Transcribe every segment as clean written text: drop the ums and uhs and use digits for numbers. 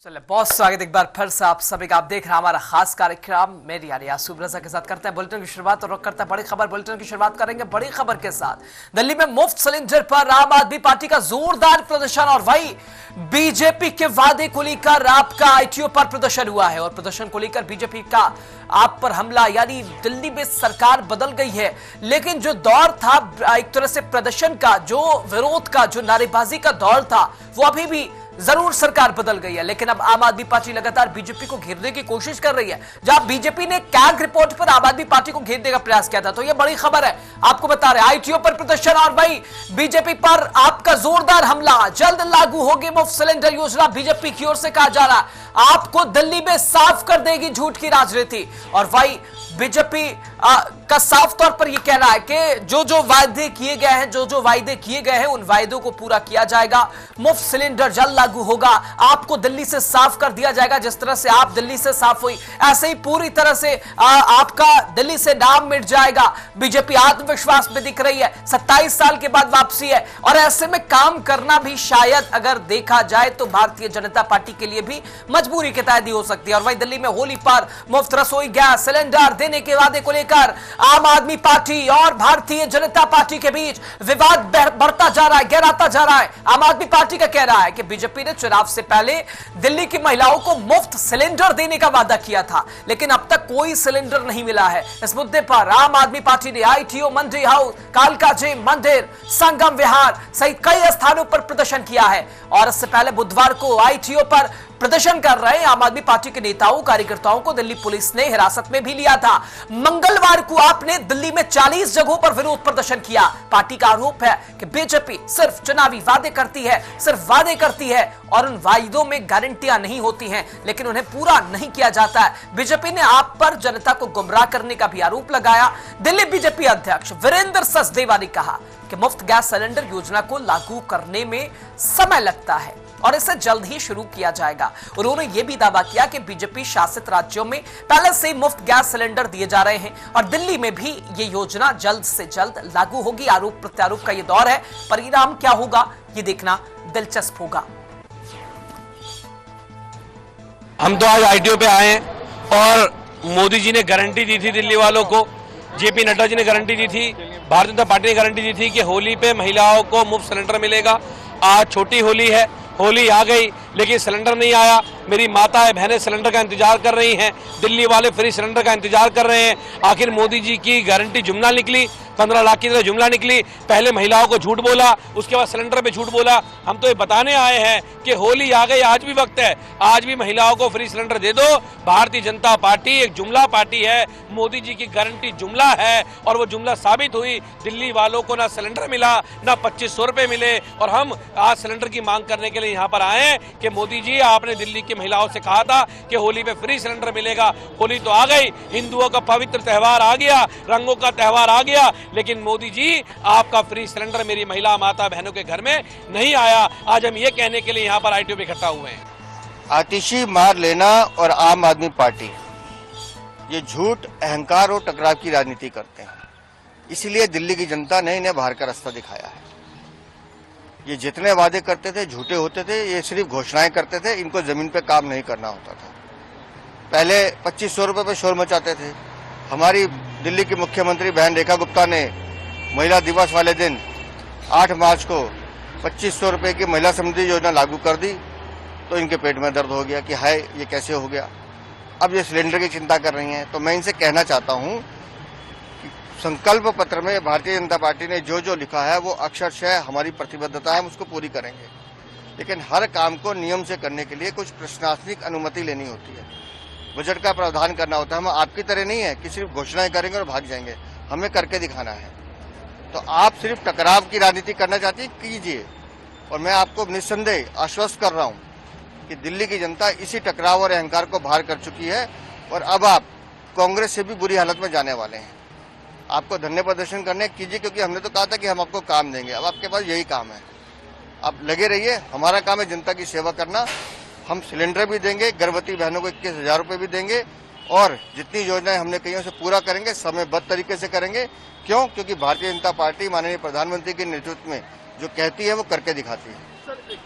चलिए बहुत स्वागत एक बार फिर से आप सभी का। आप देख रहे हैं हमारा खास कार्यक्रम मेरी यानी यासूब रजा के साथ। करते हैं बुलेटिन की शुरुआत और रुख करते हैं बड़ी खबर। बुलेटिन की शुरुआत करेंगे बड़ी खबर के साथ। दिल्ली में मुफ्त सिलेंडर पर आम आदमी पार्टी का जोरदार प्रदर्शन और वही बीजेपी के वादे को लेकर आपका आईटीओ पर प्रदर्शन हुआ है और प्रदर्शन को लेकर बीजेपी का आप पर हमला। यानी दिल्ली में सरकार बदल गई है, लेकिन जो दौर था एक तरह से प्रदर्शन का, जो विरोध का, जो नारेबाजी का दौर था, वो अभी भी जरूर सरकार बदल गई है, लेकिन अब आम आदमी पार्टी लगातार बीजेपी को घेरने की कोशिश कर रही है। जहां बीजेपी ने कैग रिपोर्ट पर आम आदमी पार्टी को घेरने का प्रयास किया था, तो यह बड़ी खबर है, आपको बता रहे हैं। आईटीओ पर प्रदर्शन और भाई बीजेपी पर आपका जोरदार हमला। जल्द लागू होगी मुफ्त सिलेंडर योजना, बीजेपी की ओर से कहा जा रहा आपको दिल्ली में साफ कर देगी झूठ की राजनीति। और भाई बीजेपी का साफ तौर पर यह कहना है कि जो वायदे किए गए हैं, जो वायदे किए गए हैं, उन वायदों को पूरा किया जाएगा। मुफ्त सिलेंडर जल्द लागू होगा, आपको दिल्ली से साफ कर दिया जाएगा। जिस तरह से आप दिल्ली से साफ हुई, ऐसे ही पूरी तरह से आपका दिल्ली से नाम मिट जाएगा। बीजेपी आत्मविश्वास में दिख रही है, 27 साल के बाद वापसी है और ऐसे में काम करना भी शायद अगर देखा जाए तो भारतीय जनता पार्टी के लिए भी मजबूरी के तहत ही हो सकती है। और वही दिल्ली में होली पर मुफ्त रसोई गैस सिलेंडर देने के वादे को लेकर आम आदमी पार्टी और भारतीय जनता पार्टी के बीच विवाद बढ़ता जा रहा है, गहराता जा रहा है। आम आदमी पार्टी का कह रहा है कि बीजेपी ने चुनाव से पहले दिल्ली की महिलाओं को मुफ्त सिलेंडर देने का वादा किया था, लेकिन अब तक कोई सिलेंडर नहीं मिला है। इस मुद्दे पर आम आदमी पार्टी ने आईटीओ, मंडी हाउस, कालका जी मंदिर, संगम विहार सहित कई स्थानों पर प्रदर्शन किया है। और इससे पहले बुधवार को आईटीओ पर प्रदर्शन कर रहे आम आदमी पार्टी के नेताओं कार्यकर्ताओं को दिल्ली पुलिस ने हिरासत में भी लिया था। मंगलवार को आपने दिल्ली में 40 जगहों पर विरोध प्रदर्शन किया। पार्टी का आरोप है कि बीजेपी सिर्फ चुनावी वादे करती है, सिर्फ वादे करती है और उन वायदों में गारंटियां नहीं होती हैं, लेकिन उन्हें पूरा नहीं किया जाता है। बीजेपी ने आप पर जनता को गुमराह करने का भी आरोप लगाया। दिल्ली बीजेपी अध्यक्ष वीरेंद्र सचदेवा ने कहा कि मुफ्त गैस सिलेंडर योजना को लागू करने में समय लगता है और इसे जल्द ही शुरू किया जाएगा। उन्होंने यह भी दावा किया कि बीजेपी शासित राज्यों में पहले से ही मुफ्त गैस सिलेंडर दिए जा रहे हैं और दिल्ली में भी ये योजना जल्द से जल्द लागू होगी। आरोप प्रत्यारोप का ये दौर है, परिणाम क्या होगा ये देखना दिलचस्प होगा। हम तो आज आईटीओ पे आए हैं और मोदी जी ने गारंटी दी थी दिल्ली वालों को, जेपी नड्डा जी ने गारंटी दी थी, भारतीय जनता पार्टी ने गारंटी दी थी कि होली पे महिलाओं को मुफ्त सिलेंडर मिलेगा। आज छोटी होली है, होली आ गई लेकिन सिलेंडर नहीं आया। मेरी माताएं बहनें सिलेंडर का इंतजार कर रही हैं, दिल्ली वाले फ्री सिलेंडर का इंतजार कर रहे हैं। आखिर मोदी जी की गारंटी जुमला निकली, 15 लाख की तरह जुमला निकली। पहले महिलाओं को झूठ बोला, उसके बाद सिलेंडर पे झूठ बोला। हम तो ये बताने आए हैं कि होली आ गई, आज भी वक्त है, आज भी महिलाओं को फ्री सिलेंडर दे दो। भारतीय जनता पार्टी एक जुमला पार्टी है, मोदी जी की गारंटी जुमला है और वो जुमला साबित हुई। दिल्ली वालों को ना सिलेंडर मिला, ना 2500 रुपए मिले और हम आज सिलेंडर की मांग करने के लिए यहाँ पर आए कि मोदी जी आपने दिल्ली की महिलाओं से कहा था कि होली पे फ्री सिलेंडर मिलेगा। होली तो आ गई, हिंदुओं का पवित्र त्योहार आ गया, रंगों का त्योहार आ गया, लेकिन मोदी जी आपका फ्री सिलेंडर मेरी महिला माता बहनों के घर में नहीं आया। आज हम ये कहने के लिए यहाँ पर आईटीओ पे इकट्ठा हुए हैं। आतिशी मार लेना और आम आदमी पार्टी ये झूठ, अहंकार और टकराव की राजनीति करते हैं। इसलिए दिल्ली की जनता ने इन्हें बाहर का रास्ता दिखाया है। ये जितने वादे करते थे झूठे होते थे, ये सिर्फ घोषणाएं करते थे, इनको जमीन पे काम नहीं करना होता था। पहले 2500 रुपए पे शोर मचाते थे। हमारी दिल्ली की मुख्यमंत्री बहन रेखा गुप्ता ने महिला दिवस वाले दिन 8 मार्च को 2500 रुपए की महिला समृद्धि योजना लागू कर दी, तो इनके पेट में दर्द हो गया कि हाय ये कैसे हो गया। अब ये सिलेंडर की चिंता कर रही हैं। तो मैं इनसे कहना चाहता हूं कि संकल्प पत्र में भारतीय जनता पार्टी ने जो जो लिखा है वो अक्षरशः हमारी प्रतिबद्धता है, हम उसको पूरी करेंगे, लेकिन हर काम को नियम से करने के लिए कुछ प्रशासनिक अनुमति लेनी होती है, बजट का प्रावधान करना होता है। हम आपकी तरह नहीं है कि सिर्फ घोषणाएं करेंगे और भाग जाएंगे, हमें करके दिखाना है। तो आप सिर्फ टकराव की राजनीति करना चाहती कीजिए, और मैं आपको निस्संदेह आश्वस्त कर रहा हूं कि दिल्ली की जनता इसी टकराव और अहंकार को बाहर कर चुकी है और अब आप कांग्रेस से भी बुरी हालत में जाने वाले हैं। आपको धरने प्रदर्शन करने कीजिए, क्योंकि हमने तो कहा था कि हम आपको काम देंगे, अब आपके पास यही काम है। आप लगे रहिए, हमारा काम है जनता की सेवा करना। हम सिलेंडर भी देंगे, गर्भवती बहनों को 21,000 रुपए भी देंगे और जितनी योजनाएं हमने कही उसे पूरा करेंगे, समयबद्ध तरीके से करेंगे। क्यों? क्योंकि भारतीय जनता पार्टी माननीय प्रधानमंत्री के नेतृत्व में जो कहती है वो करके दिखाती है।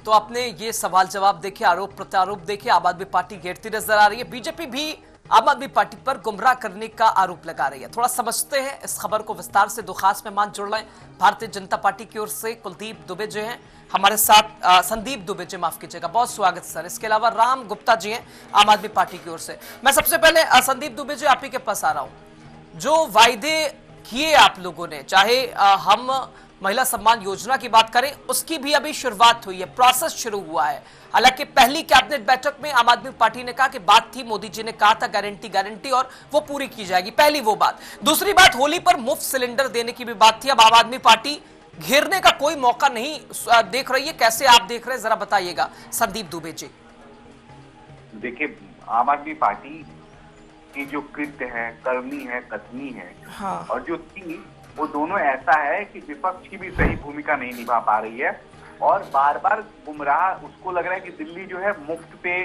तो आपने ये सवाल जवाब देखे, आरोप प्रत्यारोप देखे, आम आदमी पार्टी घेरती नजर आ रही है। बीजेपी भी आम आदमी पार्टी पर गुमराह करने का आरोप लगा रही है। थोड़ा समझते हैं इस खबर को विस्तार से। दो खास मेहमान जुड़ रहे हैं भारतीय जनता पार्टी की ओर से। कुलदीप दुबे जी हैं हमारे साथ, संदीप दुबे जी माफ कीजिएगा, बहुत स्वागत सर। इसके अलावा राम गुप्ता जी हैं आम आदमी पार्टी की ओर से। मैं सबसे पहले संदीप दुबे जी आप ही के पास आ रहा हूं। जो वायदे किए आप लोगों ने, चाहे हम महिला सम्मान योजना की बात करें, उसकी भी अभी शुरुआत हुई है, प्रोसेस शुरू हुआ है। हालांकि पहली कैबिनेट बैठक में आम आदमी पार्टी ने कहा कि बात थी, मोदी जी ने कहा था गारंटी और वो पूरी की जाएगी, पहली वो बात। दूसरी बात, होली पर मुफ्त सिलेंडर देने की भी बात थी। अब आम आदमी पार्टी घेरने का कोई मौका नहीं देख रही है, कैसे आप देख रहे हैं जरा बताइएगा संदीप दुबे जी। देखिए, आम आदमी पार्टी की जो कृत्य है, करनी है, कथनी है, हाँ। और जो थी वो दोनों ऐसा है कि विपक्ष की भी सही भूमिका नहीं निभा पा रही है और बार बार गुमराह। उसको लग रहा है कि दिल्ली जो है मुफ्त पे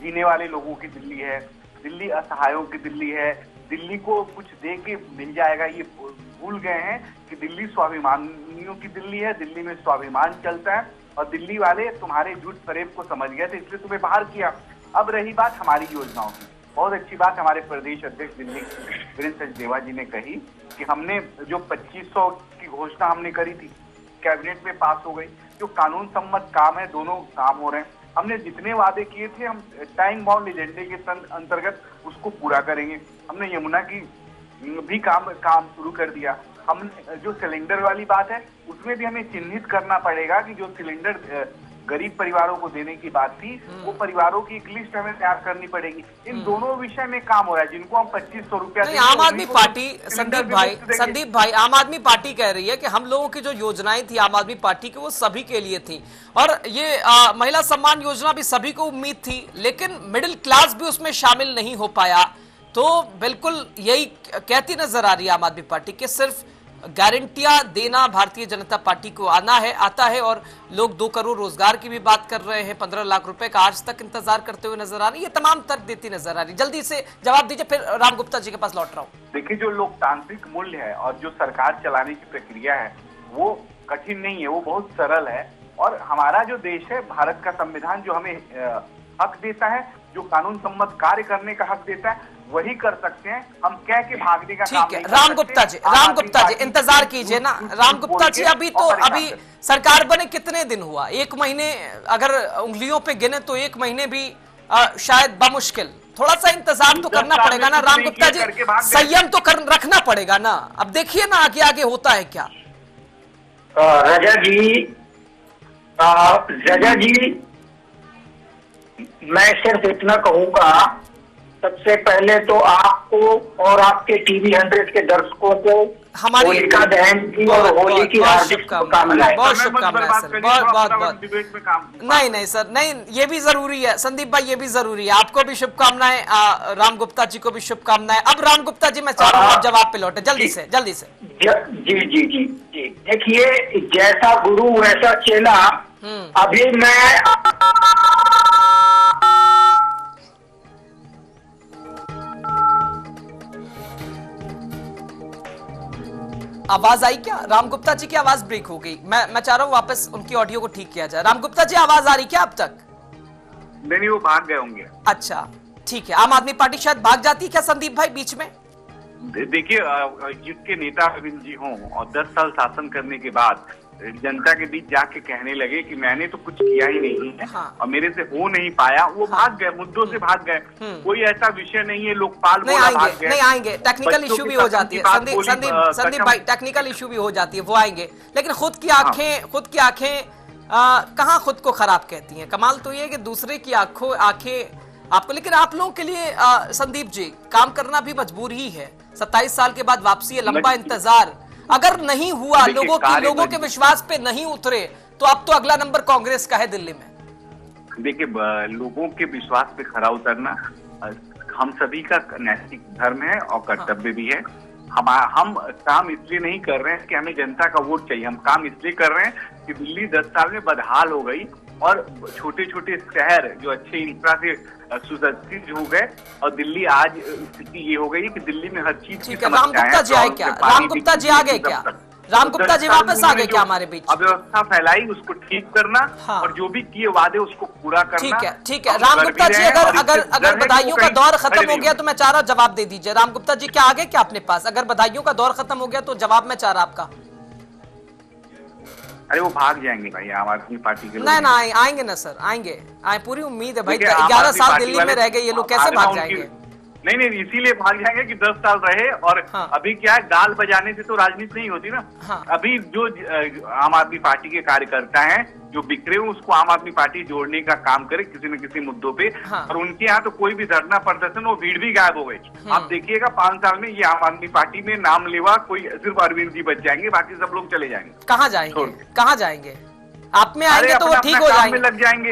जीने वाले लोगों की दिल्ली है, दिल्ली असहायों की दिल्ली है, दिल्ली को कुछ दे के मिल जाएगा। ये भूल गए हैं कि दिल्ली स्वाभिमानियों की दिल्ली है, दिल्ली में स्वाभिमान चलता है और दिल्ली वाले तुम्हारे झूठ फरेब को समझ गए थे, इसलिए तुम्हें बाहर किया। अब रही बात हमारी योजनाओं की, बहुत अच्छी बात हमारे प्रदेश अध्यक्ष दिल्ली वीरेंद्र सचदेवा जी ने कही कि हमने जो 2500 की घोषणा हमने करी थी कैबिनेट में पास हो गई। जो कानून सम्मत काम है, दोनों काम हो रहे हैं। हमने जितने वादे किए थे हम टाइम बाउंड एजेंडे के अंतर्गत उसको पूरा करेंगे। हमने यमुना की भी काम शुरू कर दिया। हमने जो सिलेंडर वाली बात है उसमें भी हमें चिन्हित करना पड़ेगा कि जो सिलेंडर गरीब परिवारों को देने की बात थी वो परिवारों की एक लिस्ट हमें तैयार करनी पड़ेगी। इन दोनों विषय में काम हो रहा है, जिनको हम 2500 रुपया। आम आदमी पार्टी, संदीप भाई, आम आदमी पार्टी कह रही है कि हम लोगों की जो योजनाएं थी आम आदमी पार्टी की वो सभी के लिए थी और ये महिला सम्मान योजना भी सभी को उम्मीद थी, लेकिन मिडिल क्लास भी उसमें शामिल नहीं हो पाया। तो बिल्कुल यही कहती नजर आ रही है आम आदमी पार्टी के सिर्फ गारंटियां देना भारतीय जनता पार्टी को आता है और लोग 2 करोड़ रोजगार की भी बात कर रहे हैं, 15 लाख रुपए का आज तक इंतजार करते हुए नजर आ रही है। ये तमाम तर्क देती नजर आ रही। जल्दी से जवाब दीजिए, फिर राम गुप्ता जी के पास लौट रहा हूँ। देखिए, जो लोकतांत्रिक मूल्य है और जो सरकार चलाने की प्रक्रिया है वो कठिन नहीं है, वो बहुत सरल है। और हमारा जो देश है, भारत का संविधान जो हमें हक देता है, जो कानून सम्मत कार्य करने का हक देता है, वही कर सकते हैं। हम कह के भागने का काम नहीं कर सकते। राम गुप्ता जी इंतजार कीजिए ना। राम गुप्ता जी, अभी सरकार बने कितने दिन हुआ? 1 महीने, अगर उंगलियों पे गिने तो 1 महीने भी शायद बमुश्किल। थोड़ा सा इंतजार तो करना पड़ेगा ना राम गुप्ता जी, संयम तो रखना पड़ेगा ना। अब देखिए ना आगे आगे होता है क्या। रजा जी, मैं सिर्फ इतना कहूंगा, सबसे पहले तो आपको और आपके टीवी 100 के दर्शकों को हमारी होलिका दहन की और होली की हार्दिक शुभकामनाएं। बहुत शुभकामनाएं सर, बहुत। नहीं सर, नहीं, ये भी जरूरी है संदीप भाई, ये भी जरूरी है। आपको भी शुभकामनाएं, राम गुप्ता जी को भी शुभकामनाएं। अब राम गुप्ता जी, मैं चाह रहा हूँ जवाब पे लौटे जल्दी से। जी। देखिए, जैसा गुरु वैसा चेला। अभी मैं आवाज आई क्या? राम गुप्ता जी की आवाज ब्रेक हो गई। मैं चाह रहा हूँ वापस उनकी ऑडियो को ठीक किया जाए। राम गुप्ता जी, आवाज आ रही क्या अब तक? नहीं, वो भाग गए होंगे। अच्छा, ठीक है। आम आदमी पार्टी शायद भाग जाती है क्या संदीप भाई बीच में? देखिए, जिसके नेता अरविंद जी हों और 10 साल शासन करने के बाद जनता के बीच जाके कहने लगे कि मैंने तो कुछ किया ही नहीं है, हाँ। और मेरे से हो नहीं पाया, वो भाग गए, मुद्दों से भाग गए। कोई ऐसा विषय नहीं है लोकपाल बोला भाग गए। नहीं आएंगे, टेक्निकल इशू भी हो जाती है संदीप भाई, टेक्निकल इशू भी हो जाती है, वो आएंगे। लेकिन खुद की आंखें कहाँ खुद को खराब कहती हैं। कमाल तो ये कि दूसरे की आंखें आपको, लेकिन आप लोगों के लिए संदीप जी काम करना भी मजबूरी ही है। 27 साल के बाद वापसी है, लंबा इंतजार। अगर नहीं हुआ, लोगों के विश्वास पे नहीं उतरे, तो अब तो अगला नंबर कांग्रेस का है दिल्ली में। देखिए, लोगों के विश्वास पे खरा उतरना हम सभी का नैतिक धर्म है और कर्तव्य भी है। हम काम इसलिए नहीं कर रहे हैं कि हमें जनता का वोट चाहिए, हम काम इसलिए कर रहे हैं कि दिल्ली 10 साल में बदहाल हो गई और छोटे छोटे शहर जो अच्छे इंफ्रा से सुसज्जित हो गए और दिल्ली आज स्थिति ये हो गई कि दिल्ली में हर चीज की समस्या है। राम गुप्ता जी आ गए क्या? राम गुप्ता जी वापस आ गए क्या हमारे बीच? अव्यवस्था फैलाई उसको ठीक करना, हाँ। और जो भी किए वादे उसको पूरा करना। ठीक है, ठीक है। राम गुप्ता जी, अगर बधाइयों का दौर खत्म हो गया तो मैं चाह रहा हूं जवाब दे दीजिए। राम गुप्ता जी क्या आ गए क्या अपने पास? अगर बधाइयों का दौर खत्म हो गया तो जवाब मैं चाह रहा आपका। अरे वो भाग जाएंगे भाई आम आदमी पार्टी के लोग। ना आएंगे ना सर, आएंगे, पूरी उम्मीद है भाई। 11 साल दिल्ली में रह गए ये लोग, कैसे भाग जाएंगे? नहीं, इसीलिए भाग जाएंगे कि 10 साल रहे। और हाँ। अभी क्या है, गाल बजाने से तो राजनीति नहीं होती ना। हाँ। अभी जो आम आदमी पार्टी के कार्यकर्ता हैं जो बिखरे हुए, उसको आम आदमी पार्टी जोड़ने का काम करे किसी न किसी मुद्दों पे। हाँ। और उनके यहाँ तो कोई भी धरना प्रदर्शन, वो भीड़ भी गायब हो गई। आप देखिएगा 5 साल में ये आम आदमी पार्टी में नाम लेवा कोई सिर्फ अरविंद जी बच जाएंगे, बाकी सब लोग चले जाएंगे। कहाँ जाएंगे? कहाँ जाएंगे? आप में आएंगे तो वो ठीक हो जाएंगे, लग जाएंगे।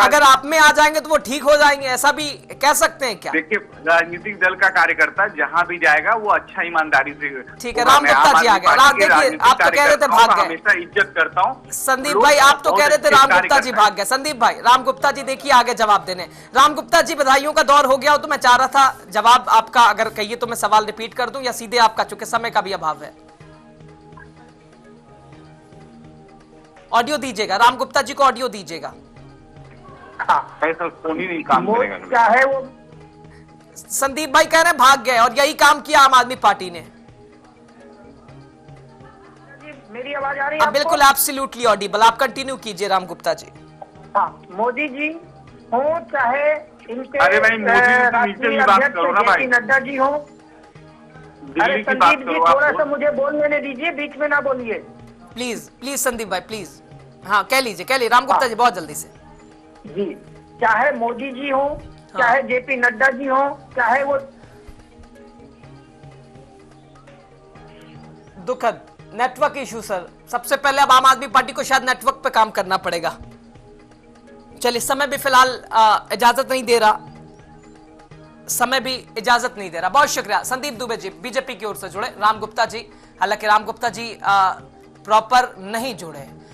अगर आप में आ जाएंगे तो वो ठीक हो जाएंगे, ऐसा भी कह सकते हैं क्या? देखिए, राजनीतिक दल का कार्यकर्ता जहां भी जाएगा वो अच्छा ईमानदारी से। ठीक है, राम गुप्ता जी आ गए। देखिए, आप तो कह रहे थे भाग गए। हमेशा इज्जत करता हूँ संदीप भाई, आप तो कह रहे थे राम गुप्ता जी भाग गए। संदीप भाई, राम गुप्ता जी देखिए आगे जवाब देने। राम गुप्ता जी, बधाइयों का दौर हो गया हो तो मैं चाह रहा था जवाब आपका अगर कहिए तो मैं सवाल रिपीट कर दूं या सीधे आपका, चूंकि समय का भी अभाव है। ऑडियो दीजिएगा, राम गुप्ता जी को ऑडियो दीजिएगा। फोन ही नहीं काम करेगा। क्या है वो? संदीप भाई कह रहे हैं भाग गए और यही काम किया आम आदमी पार्टी ने। मेरी आवाज आ रही है? बिल्कुल एब्सोल्युटली ऑडिबल, आप कंटिन्यू कीजिए राम गुप्ता जी। हाँ, मोदी जी हो चाहे इनके अरे भाई, मोदी जी की बात करो ना भाई। नड्डा जी हो। अरे संदीप जी, थोड़ा सा मुझे बोल लेने दीजिए, बीच में ना बोलिए प्लीज संदीप भाई प्लीज। हाँ, कह लीजिए राम गुप्ता जी बहुत जल्दी से। जी, चाहे मोदी जी हो, चाहे जेपी नड्डा जी हो, चाहे वो दुखद नेटवर्क इशू सर। सबसे पहले अब आम आदमी पार्टी को शायद नेटवर्क पे काम करना पड़ेगा। चलिए, समय भी फिलहाल इजाजत नहीं दे रहा, बहुत शुक्रिया संदीप दुबे जी बीजेपी की ओर से जुड़े। राम गुप्ता जी, हालांकि राम गुप्ता जी प्रॉपर नहीं जुड़े।